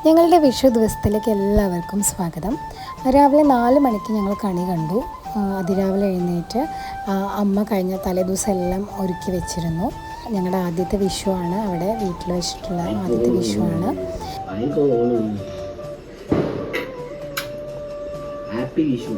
ഞങ്ങളുടെ വിഷു ദിവസത്തിലേക്ക് എല്ലാവർക്കും സ്വാഗതം. രാവിലെ 4 മണിക്ക് ഞങ്ങൾ കണി കണ്ടു. അതിരാവിലെ എഴുന്നേറ്റ് അമ്മ കഴിഞ്ഞ തലേദിവസം എല്ലാം ഒരുക്കി വെച്ചിരുന്നു. ഞങ്ങളുടെ ആദ്യത്തെ വിഷുവാണ്, അവിടെ വീട്ടിൽ വെച്ചിട്ടുള്ള ആദ്യത്തെ വിഷുവാണ്. ഹാപ്പി വിഷു.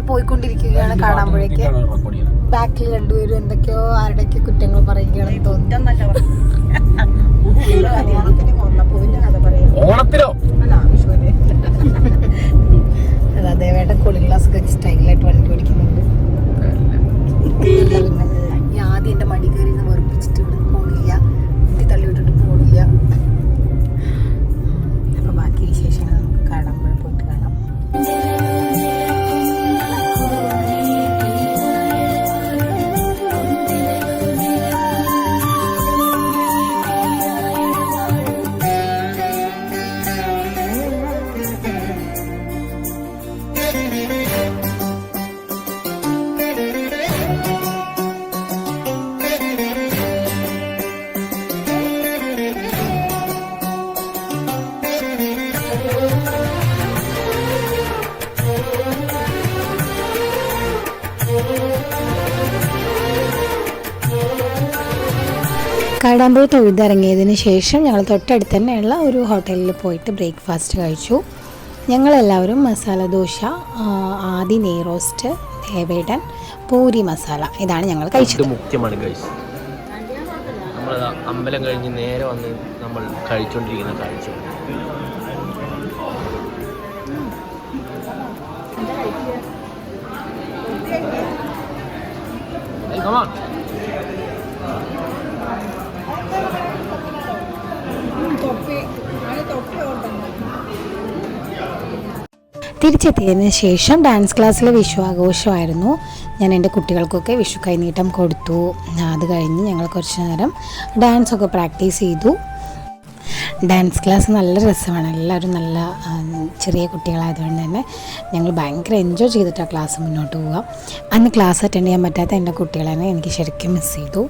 പോയിക്കൊണ്ടിരിക്കുകയാണ്. കാണാമ്പോഴേക്ക് ബാക്കിൽ രണ്ടുപേരും എന്തൊക്കെയോ ആരുടെയൊക്കെ കുറ്റങ്ങൾ പറയുകയാണെന്ന് തോന്നുന്നു. അതേവേട്ട കൂളിംഗ് ഗ്ലാസ് ഒക്കെ സ്റ്റൈലായിട്ട് വണ്ടി ഓടിക്കുന്നുണ്ട്. ഈ ആദ്യം എന്റെ മടി കയറി വെറുപ്പിച്ചിട്ട് ഇവിടെ പോണില്ല, കുട്ടി തള്ളി വിട്ടിട്ട് പോണില്ല. അപ്പൊ ബാക്കി വിശേഷങ്ങൾ നമുക്ക് കാണാമ്പോഴേ പോയിട്ട് കാണാം. കാടാമ്പുഴ തൊഴുതിറങ്ങിയതിന് ശേഷം ഞങ്ങൾ തൊട്ടടുത്ത് തന്നെയുള്ള ഒരു ഹോട്ടലിൽ പോയിട്ട് ബ്രേക്ക്ഫാസ്റ്റ് കഴിച്ചു. ഞങ്ങളെല്ലാവരും മസാല ദോശ, ആദി നെയ് റോസ്റ്റ്, ദേവേടൻ, പൂരി മസാല, ഇതാണ് ഞങ്ങൾ കഴിച്ചത്. മുഖ്യമാണ് ഗൈസ്. നമ്മൾ അമ്പലം കഴിഞ്ഞ് നേരെ വന്ന് നമ്മൾ കഴിച്ചുകൊണ്ടിരിക്കുന്ന കാഴ്ച. തിരിച്ചെത്തിയതിന് ശേഷം ഡാൻസ് ക്ലാസ്സിലെ വിഷു ആഘോഷമായിരുന്നു. ഞാൻ എൻ്റെ കുട്ടികൾക്കൊക്കെ വിഷു കൈനീട്ടം കൊടുത്തു. അത് കഴിഞ്ഞ് ഞങ്ങൾ കുറച്ച് നേരം ഡാൻസൊക്കെ പ്രാക്ടീസ് ചെയ്തു. ഡാൻസ് ക്ലാസ് നല്ല രസമാണ്. എല്ലാവരും നല്ല ചെറിയ കുട്ടികളായതുകൊണ്ട് തന്നെ ഞങ്ങൾ ഭയങ്കര എൻജോയ് ചെയ്തിട്ടാണ് ക്ലാസ് മുന്നോട്ട് പോവുക. അന്ന് ക്ലാസ് അറ്റൻഡ് ചെയ്യാൻ പറ്റാത്ത എൻ്റെ കുട്ടികളെ എനിക്ക് ശരിക്കും മിസ് ചെയ്തു.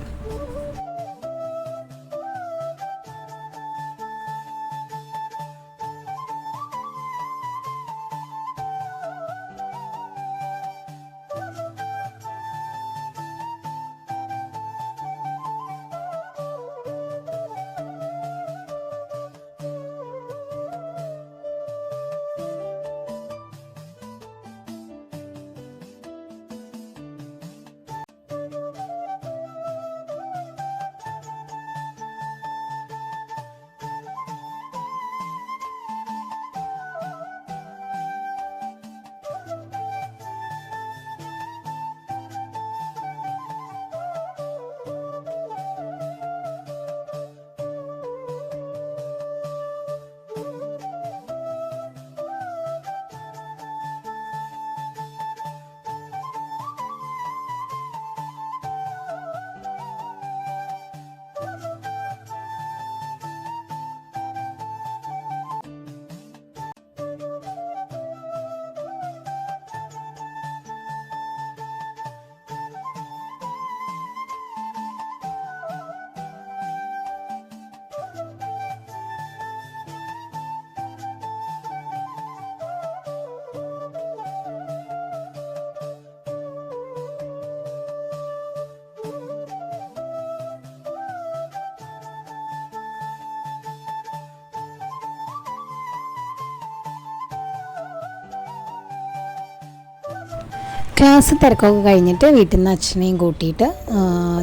ക്ലാസ് തിരക്കൊക്കെ കഴിഞ്ഞിട്ട് വീട്ടിൽ നിന്ന് അച്ഛനെയും കൂട്ടിയിട്ട്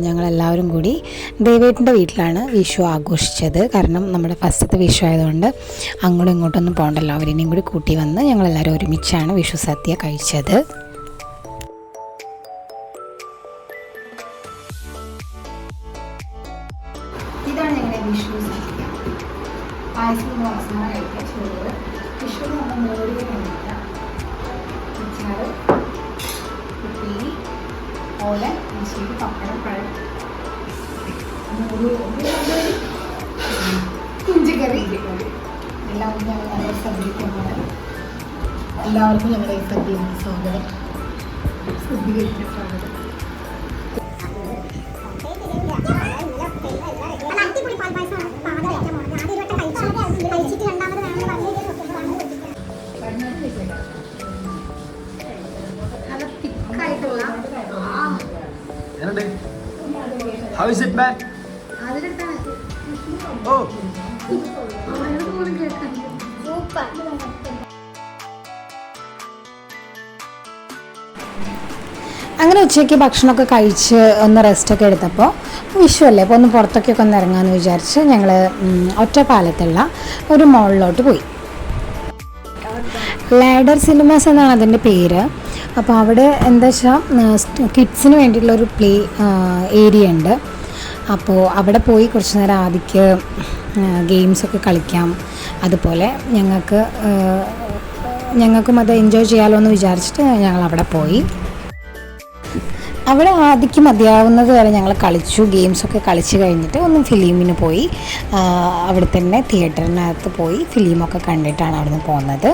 ഞങ്ങളെല്ലാവരും കൂടി ദേവേട്ടൻ്റെ വീട്ടിലാണ് വിഷു ആഘോഷിച്ചത്. കാരണം നമ്മുടെ ഫസ്റ്റത്തെ വിഷു ആയതുകൊണ്ട് അങ്ങോട്ടും ഇങ്ങോട്ടൊന്നും പോകണ്ടല്ലോ. അവരെയും കൂടി കൂട്ടി വന്ന് ഞങ്ങളെല്ലാവരും ഒരുമിച്ചാണ് വിഷു സദ്യ കഴിച്ചത്. ഇതാണ് ഞങ്ങളുടെ വിഷു സദ്യ. പായസം അവസാനം കഴിക്കാൻ ചോറ്. വിഷു നമ്മൾ മോടിയെ കണ്ടില്ല. ഉപ്പേരി, ഓലൻ, മീശേരി, പപ്പടം, പഴം, കുഞ്ചുകറി എല്ലാം ഞങ്ങൾ നല്ല സദ്യക്കാണ്. എല്ലാവർക്കും ഞങ്ങളുടെ ഈ സദ്യയാണ് സ്വാഗതം. സദ്യക്ക് സ്വാഗതം. How is it, man? Oh. Super. അങ്ങനെ ഉച്ചയ്ക്ക് ഭക്ഷണമൊക്കെ കഴിച്ച് ഒന്ന് റെസ്റ്റൊക്കെ എടുത്തപ്പോൾ വിഷു അല്ലേ, അപ്പോൾ ഒന്ന് പുറത്തൊക്കെ ഒന്ന് ഇറങ്ങാമെന്ന് വിചാരിച്ച് ഞങ്ങൾ ഒറ്റപ്പാലത്തുള്ള ഒരു മോളിലോട്ട് പോയി. ലാഡർ സിനിമാസ് എന്നാണ് അതിൻ്റെ പേര്. അപ്പോൾ അവിടെ എന്താ വെച്ചാൽ കിഡ്സിന് വേണ്ടിയിട്ടുള്ളൊരു പ്ലേ ഏരിയ ഉണ്ട്. അപ്പോൾ അവിടെ പോയി കുറച്ച് നേരം ആദ്യക്ക് ഗെയിംസൊക്കെ കളിക്കാം. അതുപോലെ ഞങ്ങൾക്കും അത് എൻജോയ് ചെയ്യാമല്ലോ എന്ന് വിചാരിച്ചിട്ട് ഞങ്ങൾ അവിടെ പോയി. അവിടെ ആദ്യക്ക് മതിയാവുന്നത് വരെ ഞങ്ങൾ കളിച്ചു. ഗെയിംസൊക്കെ കളിച്ച് കഴിഞ്ഞിട്ട് ഒന്ന് ഫിലിമിന് പോയി. അവിടെ തന്നെ തിയേറ്ററിനകത്ത് പോയി ഫിലിമൊക്കെ കണ്ടിട്ടാണ് അവിടുന്ന് പോകുന്നത്.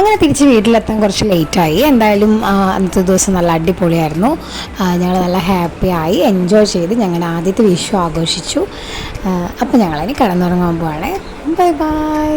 അങ്ങനെ തിരിച്ച് വീട്ടിലെത്താൻ കുറച്ച് ലേറ്റായി. എന്തായാലും അന്നത്തെ ദിവസം നല്ല അടിപൊളിയായിരുന്നു. ഞങ്ങൾ നല്ല ഹാപ്പി ആയി എൻജോയ് ചെയ്ത് ഞങ്ങളുടെ ആദ്യത്തെ വിഷു ആഘോഷിച്ചു. അപ്പോൾ ഞങ്ങളിനി കിടന്നുറങ്ങാൻ പോവാണ്. Bye bye.